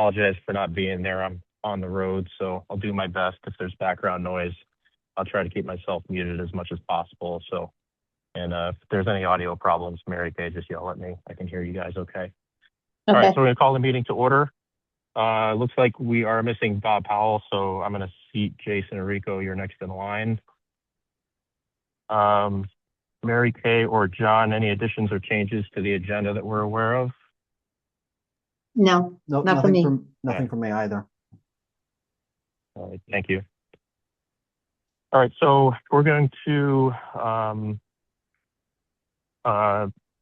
apologize for not being there. I'm on the road, so I'll do my best. If there's background noise, I'll try to keep myself muted as much as possible. So, and if there's any audio problems, Mary Kay, just yell at me. I can hear you guys okay. All right, so we're going to call the meeting to order. Looks like we are missing Bob Powell, so I'm going to seat Jason Enrico. You're next in line. Mary Kay or John, any additions or changes to the agenda that we're aware of? No, not for me. Nothing for me either. All right, thank you. All right, so we're going to, all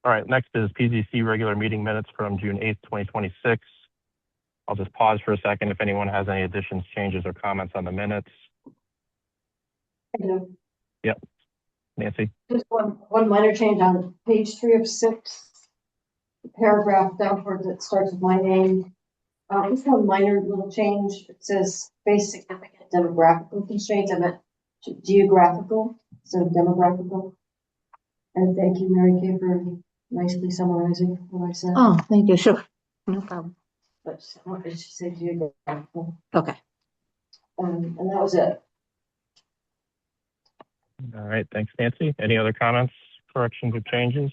right, next is PZC regular meeting minutes from June 8th, 2026. I'll just pause for a second if anyone has any additions, changes, or comments on the minutes. I do. Yep. Nancy? Just one minor change on page 3 of 6, the paragraph down towards it starts with my name. Just one minor little change. It says face significant demographical constraints. I meant geographical instead of demographical. And thank you, Mary Kay, for nicely summarizing what I said. Oh, thank you. Sure. No problem. But it should say geographical. Okay. And that was it. All right, thanks, Nancy. Any other comments, corrections, or changes?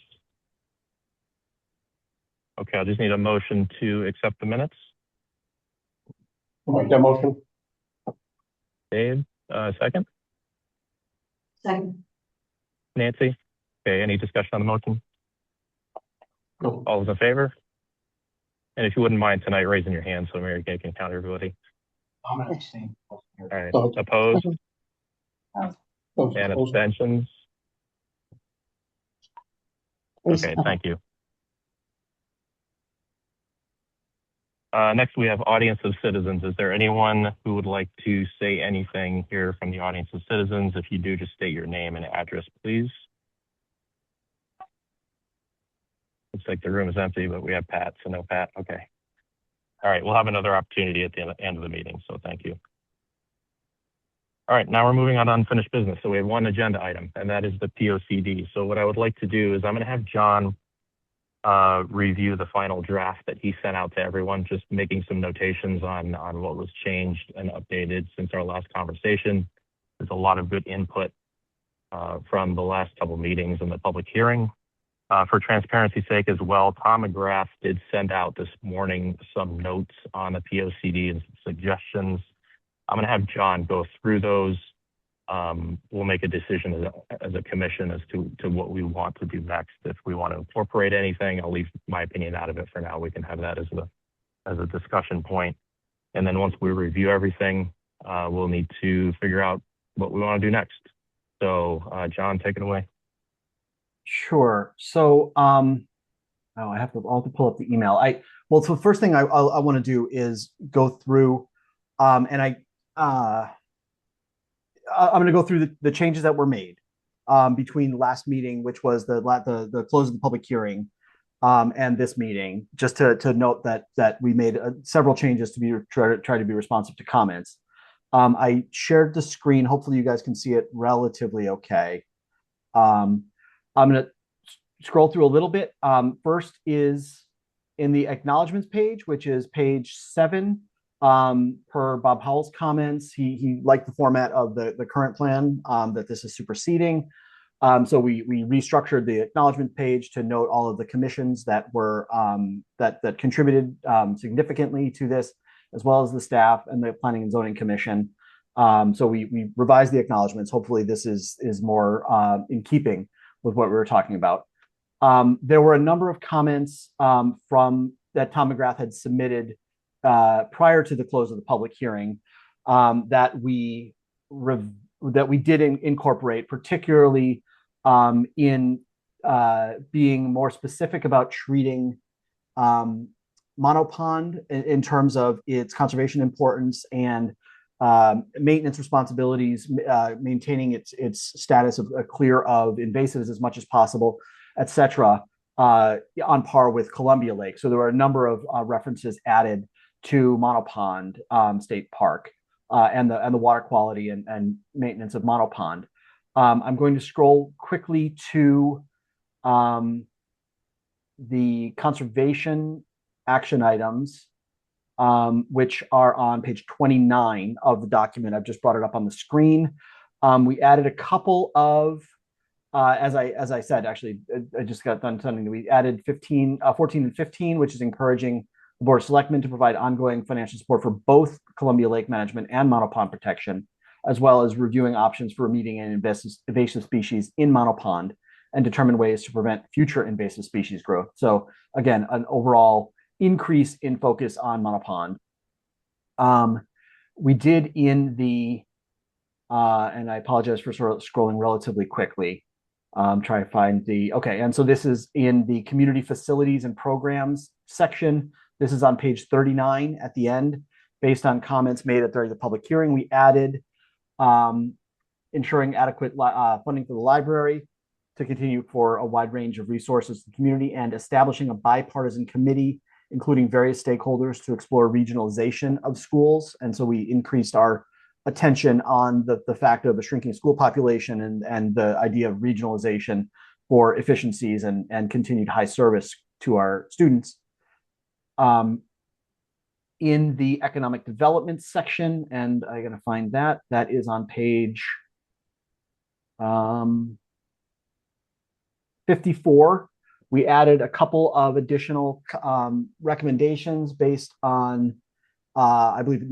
Okay, I'll just need a motion to accept the minutes. I'll make that motion. Dave, second? Second. Nancy? Okay, any discussion on the motion? No. All those in favor? And if you wouldn't mind tonight raising your hand so Mary Kay can count everybody. I'm going to abstain. All right, opposed? And abstentions? Okay, thank you. Next, we have audience of citizens. Is there anyone who would like to say anything here from the audience of citizens? If you do, just state your name and address, please. Looks like the room is empty, but we have Pat, so no Pat. Okay. All right, we'll have another opportunity at the end of the meeting, so thank you. All right, now we're moving on to unfinished business. So we have one agenda item, and that is the POCD. So what I would like to do is I'm going to have John review the final draft that he sent out to everyone, just making some notations on what was changed and updated since our last conversation. There's a lot of good input from the last couple meetings and the public hearing. For transparency's sake as well, Tom McGrath did send out this morning some notes on the POCD and some suggestions. I'm going to have John go through those. We'll make a decision as a commission as to what we want to do next. If we want to incorporate anything, I'll leave my opinion out of it for now. We can have that as a discussion point. And then once we review everything, we'll need to figure out what we want to do next. So John, take it away. Sure. So I'll have to pull up the email. So the first thing I want to do is go through and I'm going to go through the changes that were made between the last meeting, which was the close of the public hearing, and this meeting, just to note that we made several changes to try to be responsive to comments. I shared the screen. Hopefully you guys can see it relatively okay. I'm going to scroll through a little bit. First is in the acknowledgements page, which is page 7. Per Bob Howell's comments, he liked the format of the current plan, that this is superseding. So we restructured the acknowledgement page to note all of the commissions that were that contributed significantly to this, as well as the staff and the Planning and Zoning Commission. So we revised the acknowledgements. Hopefully this is more in keeping with what we were talking about. There were a number of comments from that Tom McGrath had submitted prior to the close of the public hearing that we did incorporate, particularly in being more specific about treating monopond in terms of its conservation importance and maintenance responsibilities, maintaining its status of clear of invasives as much as possible, etc., on par with Columbia Lake. So there were a number of references added to Monopond State Park and the water quality and maintenance of Monopond. I'm going to scroll quickly to the conservation action items. which are on page 29 of the document. I've just brought it up on the screen. We added a couple of, as I said, actually, I just got done telling we added 14 and 15, which is encouraging the Board of Selectmen to provide ongoing financial support for both Columbia Lake Management and monopond protection, as well as reviewing options for meeting an invasive species in monopond and determine ways to prevent future invasive species growth. So again, an overall increase in focus on monopond. We did in the, and I apologize for sort of scrolling relatively quickly, try to find the, okay, and so this is in the community facilities and programs section. This is on page 39 at the end. Based on comments made during the public hearing, we added ensuring adequate funding for the library to continue for a wide range of resources to the community, and establishing a bipartisan committee, including various stakeholders, to explore regionalization of schools. And so we increased our attention on the fact of a shrinking school population and the idea of regionalization for efficiencies and continued high service to our students. In the economic development section, and I'm going to find that is on page 54. We added a couple of additional recommendations based on, I believe,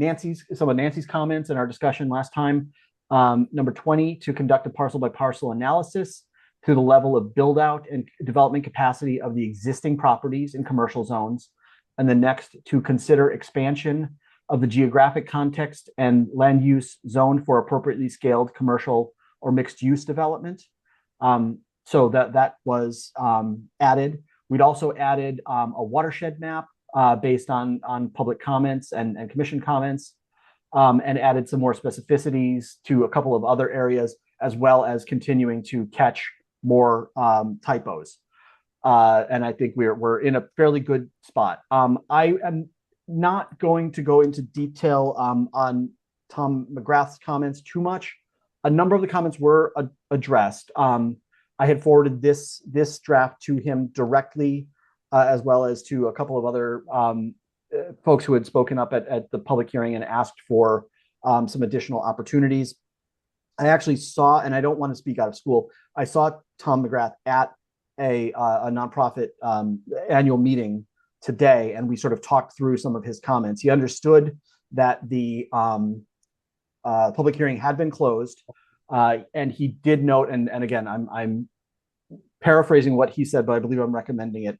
some of Nancy's comments in our discussion last time. Number 20, to conduct a parcel by parcel analysis to the level of build out and development capacity of the existing properties in commercial zones. And the next, to consider expansion of the geographic context and land use zone for appropriately scaled commercial or mixed use development. So that was added. We'd also added a watershed map based on public comments and commission comments, and added some more specificities to a couple of other areas, as well as continuing to catch more typos. And I think we're in a fairly good spot. I am not going to go into detail on Tom McGrath's comments too much. A number of the comments were addressed. I had forwarded this draft to him directly, as well as to a couple of other folks who had spoken up at the public hearing and asked for some additional opportunities. I actually saw, and I don't want to speak out of school, I saw Tom McGrath at a nonprofit annual meeting today, and we sort of talked through some of his comments. He understood that the public hearing had been closed, and he did note, and again, I'm paraphrasing what he said, but I believe I'm recommending it.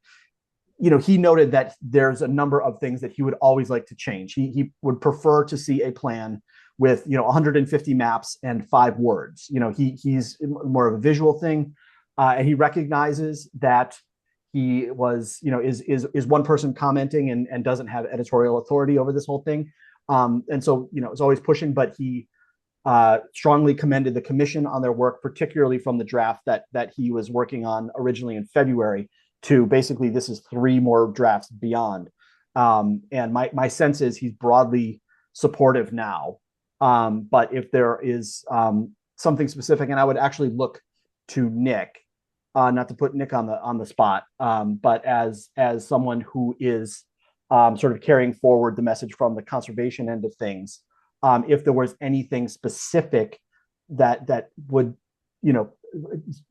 You know, he noted that there's a number of things that he would always like to change. He would prefer to see a plan with 150 maps and 5 words. He's more of a visual thing. And he recognizes that he was, is one person commenting and doesn't have editorial authority over this whole thing. And so, it's always pushing, but he strongly commended the commission on their work, particularly from the draft that he was working on originally in February to basically this is 3 more drafts beyond. And my sense is he's broadly supportive now. But if there is something specific, and I would actually look to Nick, not to put Nick on the spot, but as someone who is sort of carrying forward the message from the conservation end of things, if there was anything specific that would,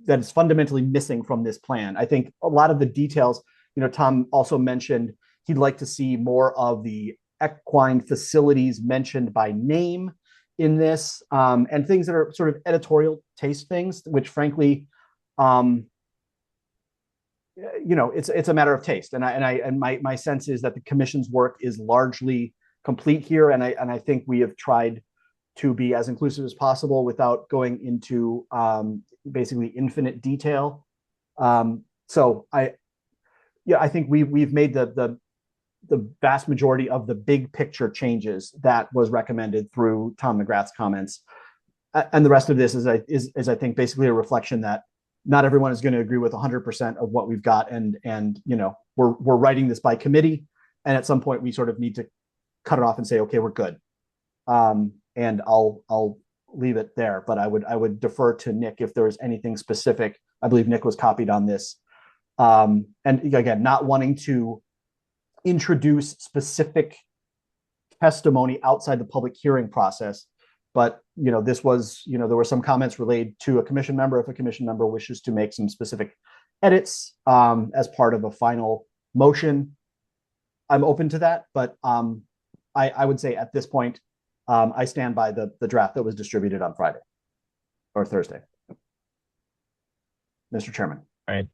that is fundamentally missing from this plan. I think a lot of the details, Tom also mentioned he'd like to see more of the equine facilities mentioned by name in this, and things that are sort of editorial taste things, which frankly, it's a matter of taste, and my sense is that the commission's work is largely complete here, and I think we have tried to be as inclusive as possible without going into basically infinite detail. So I think we've made the vast majority of the big picture changes that was recommended through Tom McGrath's comments, and the rest of this is I think basically a reflection that not everyone is going to agree with 100% of what we've got, and we're writing this by committee, and at some point we sort of need to cut it off and say, okay, we're good. And I'll leave it there, but I would defer to Nick if there was anything specific. I believe Nick was copied on this. And again, not wanting to introduce specific testimony outside the public hearing process. But, this was, there were some comments relayed to a commission member. If a commission member wishes to make some specific edits as part of a final motion, I'm open to that. But I would say at this point, I stand by the draft that was distributed on Friday or Thursday. Mr. Chairman. All right.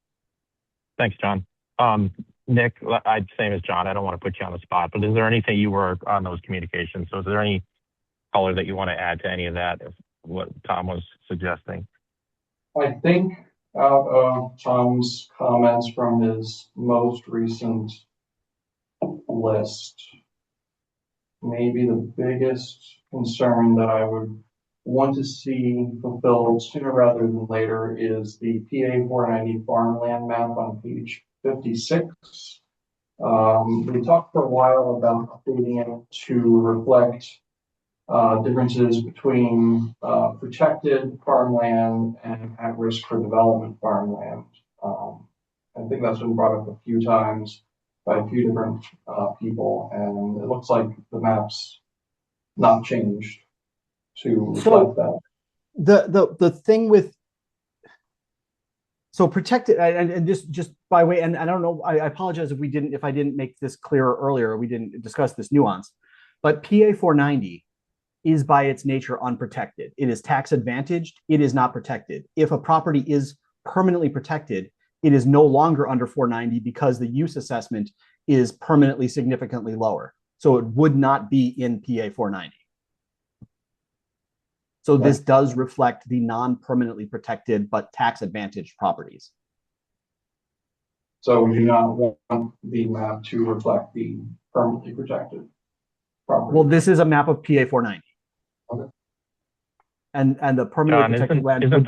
Thanks, John. Nick, I'd same as John. I don't want to put you on the spot, but is there anything you were on those communications? So is there any color that you want to add to any of that, if what Tom was suggesting? I think out of Tom's comments from his most recent list, maybe the biggest concern that I would want to see fulfilled sooner rather than later is the PA 490 farmland map on page 56. We talked for a while about updating it to reflect differences between protected farmland and at risk for development farmland. I think that's been brought up a few times by a few different people, and it looks like the map's not changed to reflect that. The thing with protected, and just by way, and I don't know, I apologize if I didn't make this clearer earlier, or we didn't discuss this nuance, but PA 490 is by its nature unprotected. It is tax advantaged. It is not protected. If a property is permanently protected, it is no longer under 490 because the use assessment is permanently significantly lower. So it would not be in PA 490. So this does reflect the non-permanently protected but tax advantaged properties. So we do not want the map to reflect the permanently protected property. Well, this is a map of PA 490. Okay. And the permanently protected land would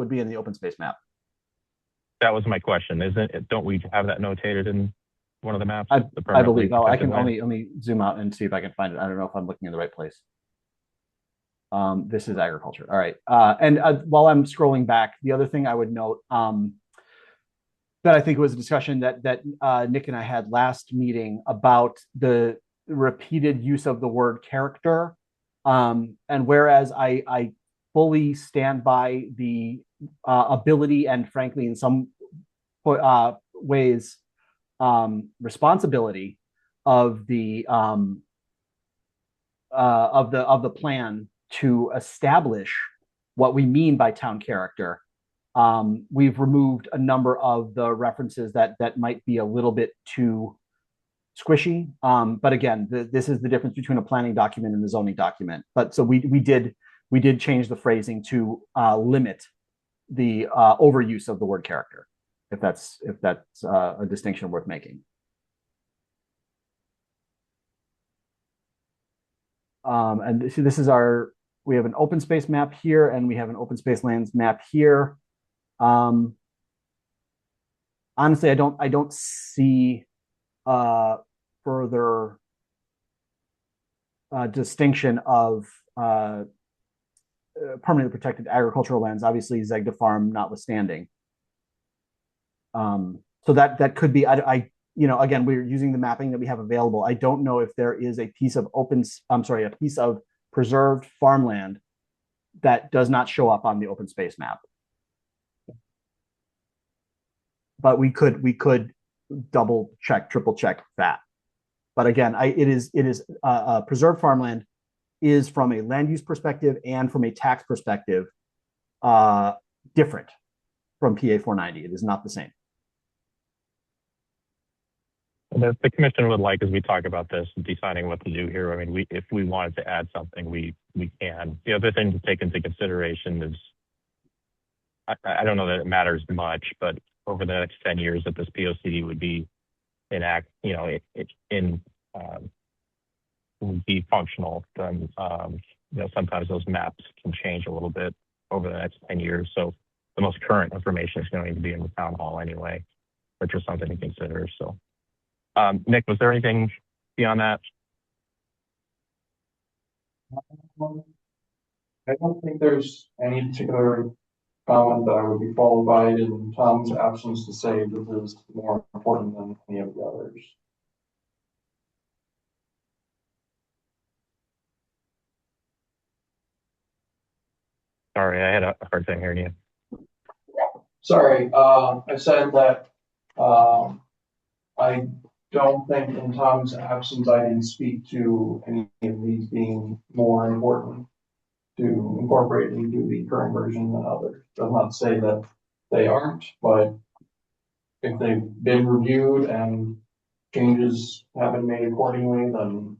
be in the open space map. That was my question. Don't we have that notated in one of the maps? I believe. Oh, I can let me zoom out and see if I can find it. I don't know if I'm looking in the right place. This is agriculture. All right. And while I'm scrolling back, the other thing I would note that I think was a discussion that Nick and I had last meeting about the repeated use of the word character. And whereas I fully stand by the ability and frankly, in some ways, responsibility of the plan to establish what we mean by town character, we've removed a number of the references that might be a little bit too squishy. But again, this is the difference between a planning document and the zoning document. But so we did change the phrasing to limit the overuse of the word character, if that's a distinction worth making. And see, we have an open space map here, and we have an open space lands map here. Honestly, I don't see further distinction of permanently protected agricultural lands, obviously Zegda Farm notwithstanding. So that could be, again, we're using the mapping that we have available. I don't know if there is a piece of preserved farmland that does not show up on the open space map. But we could double check, triple check that. But again, it is preserved farmland is from a land use perspective and from a tax perspective different from PA 490. It is not the same. The commission would like, as we talk about this, deciding what to do here. I mean, if we wanted to add something, we can. The other thing to take into consideration is, I don't know that it matters much, but over the next 10 years that this POCD would be would be functional, then sometimes those maps can change a little bit over the next 10 years. So the most current information is going to be in the town hall anyway, which is something to consider. So. Nick, was there anything beyond that? I don't think there's any particular comment that I would be qualified in Tom's absence to say this is more important than any of the others. Sorry, I had a hard time hearing you. Sorry, I said that, I don't think in Tom's absence, I didn't speak to any of these being more important to incorporate into the current version than others. Does not say that they aren't, but if they've been reviewed and changes have been made accordingly, then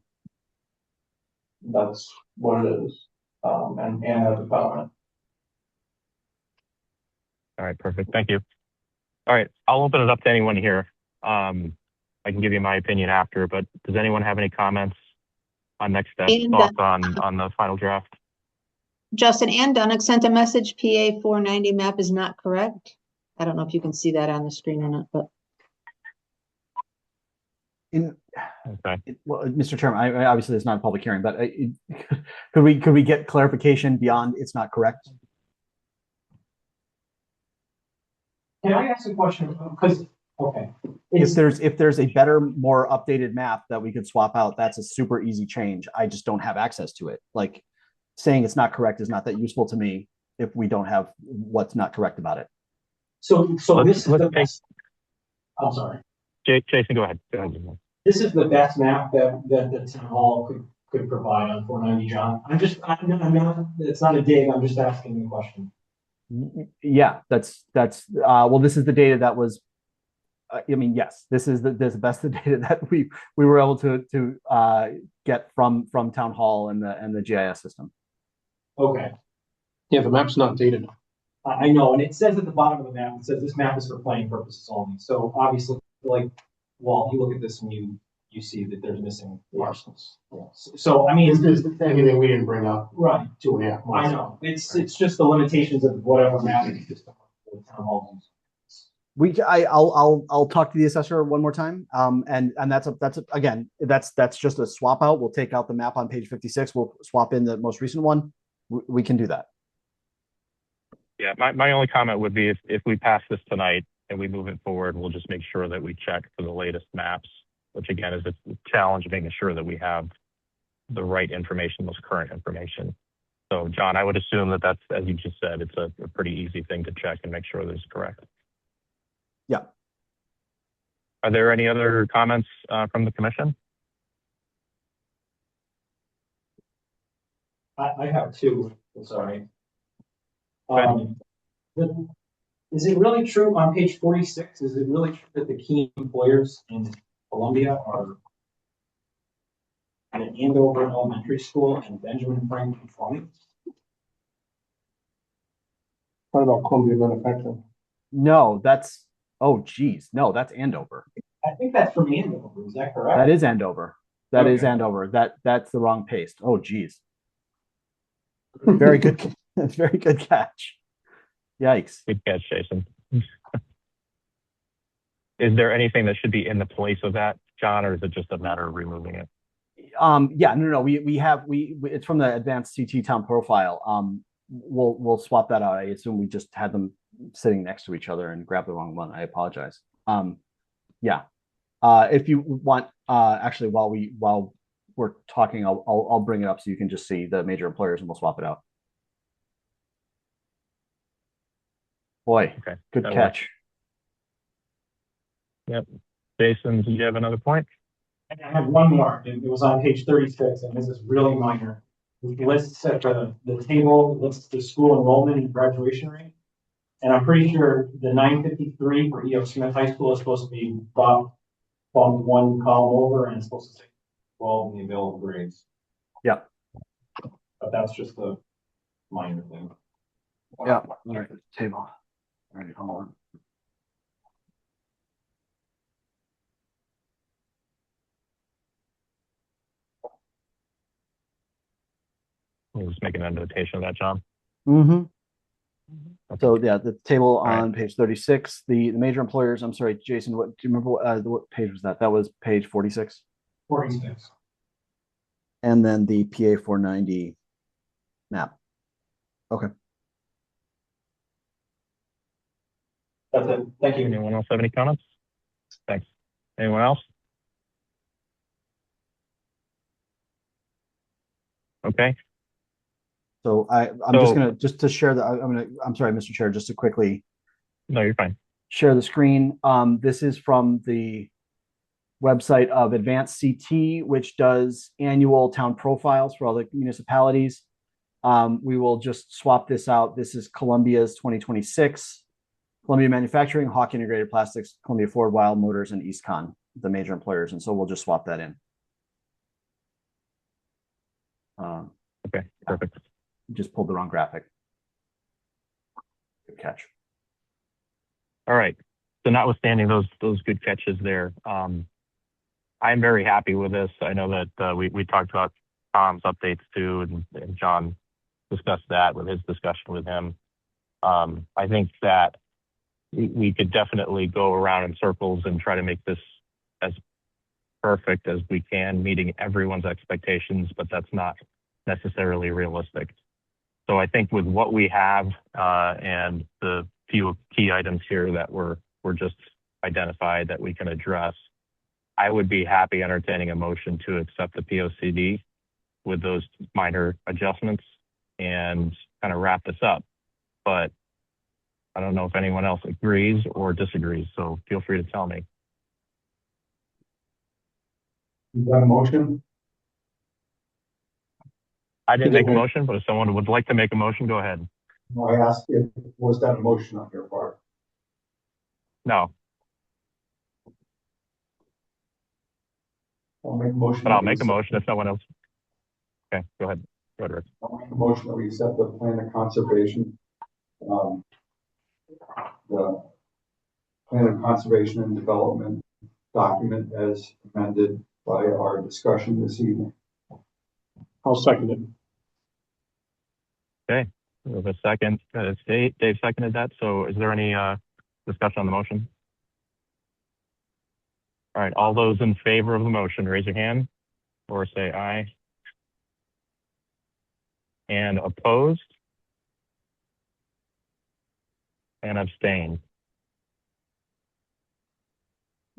that's what it is. And as a comment. All right, perfect. Thank you. All right, I'll open it up to anyone here. I can give you my opinion after, but does anyone have any comments on next steps, And, thoughts on the final draft? Justin and Dunick sent a message, PA 490 map is not correct. I don't know if you can see that on the screen or not, but Well, Mr. Chairman, I obviously it's not a public hearing, but could we get clarification beyond it's not correct? Can I ask a question? Because, okay. If there's a better, more updated map that we could swap out, that's a super easy change. I just don't have access to it. Like saying it's not correct is not that useful to me if we don't have what's not correct about it. So this is the best. I'm sorry. Jason, go ahead. This is the best map that the town hall could provide on 490, John. I'm not, it's not a dig, I'm just asking a question. Yeah, that's well, this is the data that was I mean, yes, this is the best data that we were able to get from town hall and the GIS system. Okay. Yeah, the map's not dated. I know, and it says at the bottom of the map, it says this map is for planning purposes only. So obviously, like, well, you look at this and you see that there's missing parcels. Yes. So I mean, This is the thing that we didn't bring up. Right. 2.5 months. I know. It's just the limitations of whatever map the town hall uses. I'll talk to the assessor one more time. And that's just a swap out. We'll take out the map on page 56. We'll swap in the most recent one. We can do that. Yeah, my only comment would be if we pass this tonight and we move it forward, we'll just make sure that we check for the latest maps, which again is a challenge of making sure that we have the right information, most current information. So John, I would assume that that's, as you just said, it's a pretty easy thing to check and make sure that it's correct. Yeah. Are there any other comments from the commission? I have two. Sorry. Is it really true on page 46? Is it really true that the key employers in Columbia are at an Andover Elementary School and Benjamin Franklin Farming? What about Columbia Manufacturing? No, that's no, that's Andover. I think that's from Andover. Is that correct? That is Andover. That is Okay. Andover. That's the wrong paste. Oh, geez. Very good. Very good catch. Yikes. Good catch, Jason. Is there anything that should be in the place of that, John, or is it just a matter of removing it? Yeah, no. It's from the advanced CT town profile. We'll swap that out. I assume we just had them sitting next to each other and grabbed the wrong one. I apologize. Yeah. If you want, actually, while we're talking, I'll bring it up so you can just see the major employers and we'll swap it out. Boy, Okay. good That catch. Yep. Jason, did you have another point? And I have one more. It was on page 36, and this is really minor. It lists at the table, lists the school enrollment and graduation rate. And I'm pretty sure the 953 for E.O. Smith High School is supposed to be bumped one column over, and it's supposed to say 12 in the available grades. Yeah. But that's just a minor thing. Yeah. All right. Table. All right. Hold on. We'll just make an notation of that, John. Mm-hmm. Okay. So yeah, the table right. on page 36, the major employers, I'm sorry, Jason, do you remember what page was that? That was page 46. 46. And then the PA 490 map. Okay. That's it. Thank you. Anyone else have any comments? Thanks. Anyone else? Okay. So I'm just gonna just to share the. I'm sorry, Mr. Chair, just to quickly. No, you're fine. Share the screen. This is from the website of Advanced CT, which does annual town profiles for all the municipalities. We will just swap this out. This is Columbia's 2026. Columbia Manufacturing, Hawk Integrated Plastics, Columbia Ford, Wild Motors, and EastCon, the major employers. And so we'll just swap that in. Okay, perfect. Just pulled the wrong graphic. Good catch. All right. So notwithstanding those good catches there, I'm very happy with this. I know that we talked about Tom's updates too, and John discussed that with his discussion with him. I think that we could definitely go around in circles and try to make this as perfect as we can, meeting everyone's expectations, but that's not necessarily realistic. So I think with what we have and the few key items here that were just identified that we can address, I would be happy entertaining a motion to accept the POCD with those minor adjustments and kind of wrap this up. But I don't know if anyone else agrees or disagrees, so feel free to tell me. You got a motion? I didn't make a motion, but if someone would like to make a motion, go ahead. No, I asked if, was that a motion on your part? No, I'll make a motion. but I'll make a motion if someone else. Okay, go ahead. Go ahead, Rick. I'll make a motion that we accept the plan of conservation. The plan of conservation and development document as amended by our discussion this evening. I'll second it. Okay, we have a second. It's Dave. Dave seconded that. So is there any discussion on the motion? All right, all those in favor of the motion, raise your hand or say aye. And opposed? And abstained.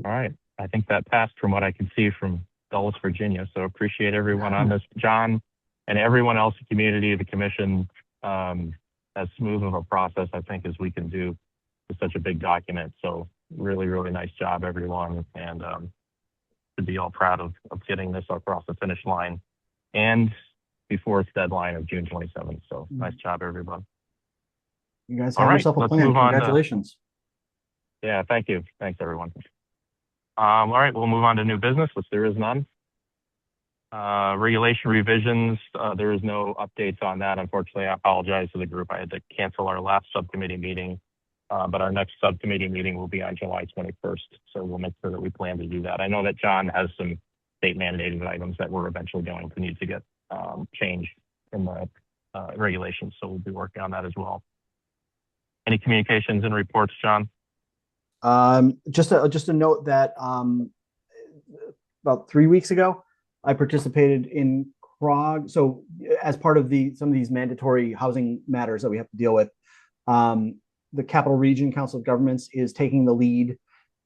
All right, I think that passed from what I can see from Dulles, Virginia. So appreciate everyone on this, John, and everyone else in the community, the commission, as smooth of a process, I think, as we can do with such a big document. So really, really nice job, everyone. And to be all proud of getting this across the finish line and before its deadline of June 27th. So nice job, everyone. You guys All have right, yourself a let's plan. move on to- Congratulations. Yeah, thank you. Thanks, everyone. All right, we'll move on to new business, which there is none. Regulation revisions, there is no updates on that. Unfortunately, I apologize to the group. I had to cancel our last subcommittee meeting, but our next subcommittee meeting will be on July 21st. So we'll make sure that we plan to do that. I know that John has some state mandated items that we're eventually going to need to get changed in the regulations. So we'll be working on that as well. Any communications and reports, John? Just a note that about 3 weeks ago, I participated in CROG. So as part of some of these mandatory housing matters that we have to deal with, the Capital Region Council of Governments is taking the lead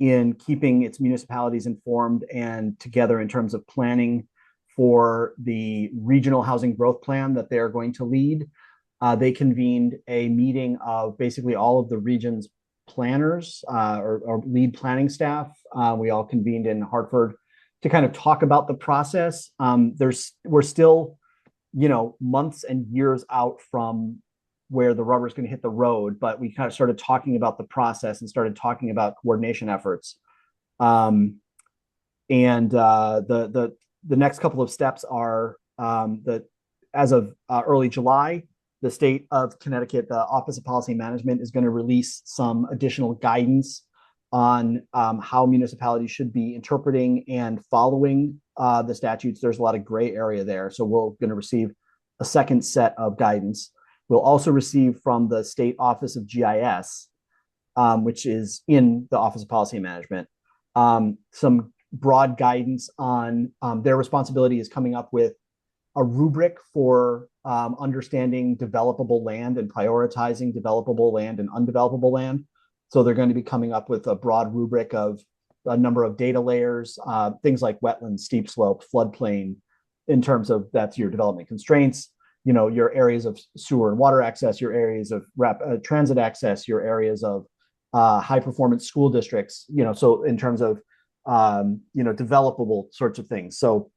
in keeping its municipalities informed and together in terms of planning for the regional housing growth plan that they're going to lead. They convened a meeting of basically all of the region's planners or lead planning staff. We all convened in Hartford to kind of talk about the process. We're still, months and years out from where the rubber's going to hit the road, but we kind of started talking about the process and started talking about coordination efforts. The next couple of steps are that as of early July, the state of Connecticut, the Office of Policy Management, is going to release some additional guidance on how municipalities should be interpreting and following the statutes. There's a lot of gray area there. So we're going to receive a second set of guidance. We'll also receive from the State Office of GIS, which is in the Office of Policy Management, some broad guidance on their responsibility is coming up with a rubric for understanding developable land and prioritizing developable land and undevelopable land. So they're going to be coming up with a broad rubric of a number of data layers, things like wetlands, steep slope, floodplain, in terms of that's your development constraints, your areas of sewer and water access, your areas of transit access, your areas of high performance school districts, so in terms of, developable sorts of things. So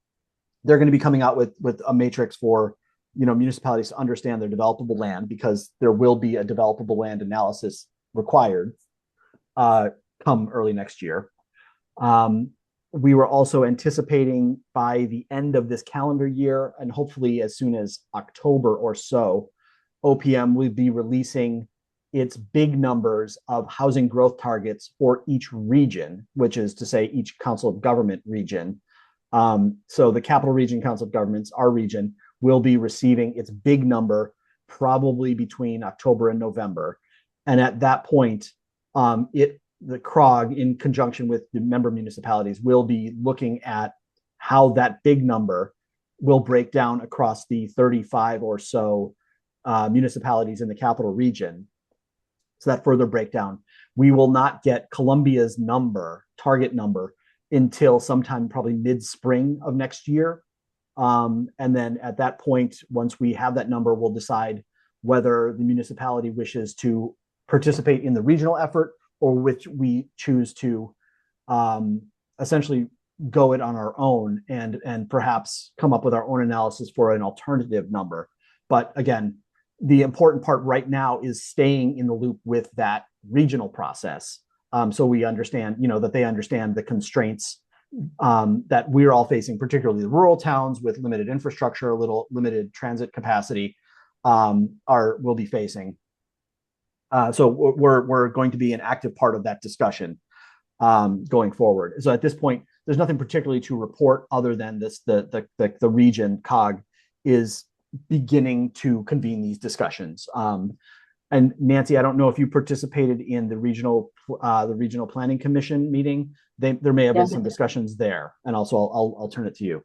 they're going to be coming out with a matrix for, municipalities to understand their developable land, because there will be a developable land analysis required come early next year. We were also anticipating by the end of this calendar year, and hopefully as soon as October or so, OPM will be releasing its big numbers of housing growth targets for each region, which is to say each council of government region. So the Capital Region Council of Governments, our region, will be receiving its big number probably between October and November. And at that point, the CROG, in conjunction with the member municipalities, will be looking at how that big number will break down across the 35 or so municipalities in the capital region. So that further breakdown, we will not get Columbia's target number, until sometime probably mid-spring of next year. And then at that point, once we have that number, we'll decide whether the municipality wishes to participate in the regional effort, or which we choose to essentially go it on our own and perhaps come up with our own analysis for an alternative number. But again, the important part right now is staying in the loop with that regional process. So we understand, that they understand the constraints that we're all facing, particularly the rural towns with limited infrastructure, limited transit capacity, will be facing. So we're going to be an active part of that discussion going forward. So at this point, there's nothing particularly to report other than this: the region COG is beginning to convene these discussions. And Nancy, I don't know if you participated in the regional planning commission meeting. There may have been some discussions there, and also I'll turn it to you.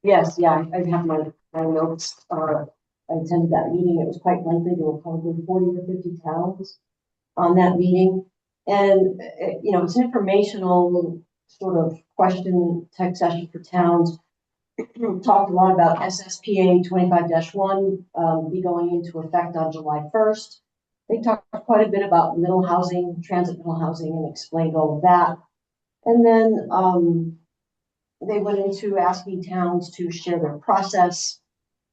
Yes, yeah, I have my notes. I attended that meeting. It was quite lengthy. There were probably 40 or 50 towns on that meeting. And, it's an informational sort of question tech session for towns. Talked a lot about SSPA 25-1 be going into effect on July 1st. They talked quite a bit about middle housing, transit middle housing, and explained all of that. And then they went into asking towns to share their process.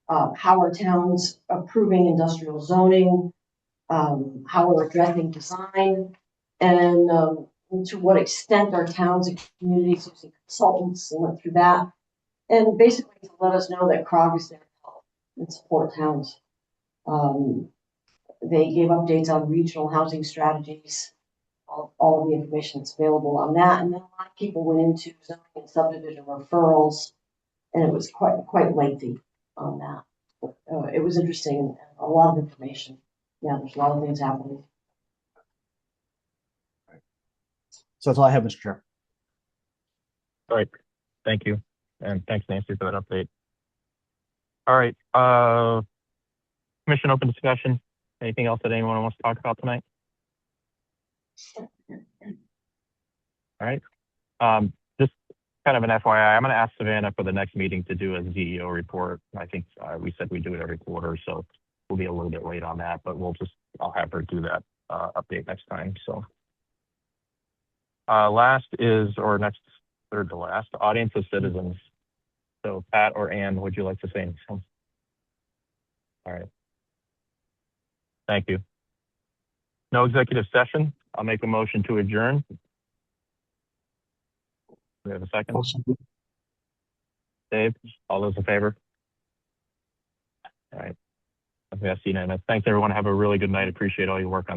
How are towns approving industrial zoning? How are addressing design? And to what extent are towns and communities using consultants? And went through that. And basically to let us know that CROG is there to help and support towns. They gave updates on regional housing strategies, all of the information that's available on that. And then a lot of people went into zoning and subdivision referrals, and it was quite lengthy on that. But, it was interesting and a lot of information. Yeah, there's a lot of things happening. So that's all I have, Mr. Chair. All right, thank you. And thanks, Nancy, for that update. All right, commission open discussion. Anything else that anyone wants to talk about tonight? All right, just kind of an FYI, I'm going to ask Savannah for the next meeting to do a CEO report. I think we said we do it every quarter, so we'll be a little bit late on that, but I'll have her do that update next time. So third to last, audience of citizens. So Pat or Ann, would you like to say anything? All right. Thank you. No executive session. I'll make a motion to adjourn. Do we have a second? Dave, all those in favor? All right. That's unanimous. Thanks, everyone. Have a really good night. Appreciate all your work on that.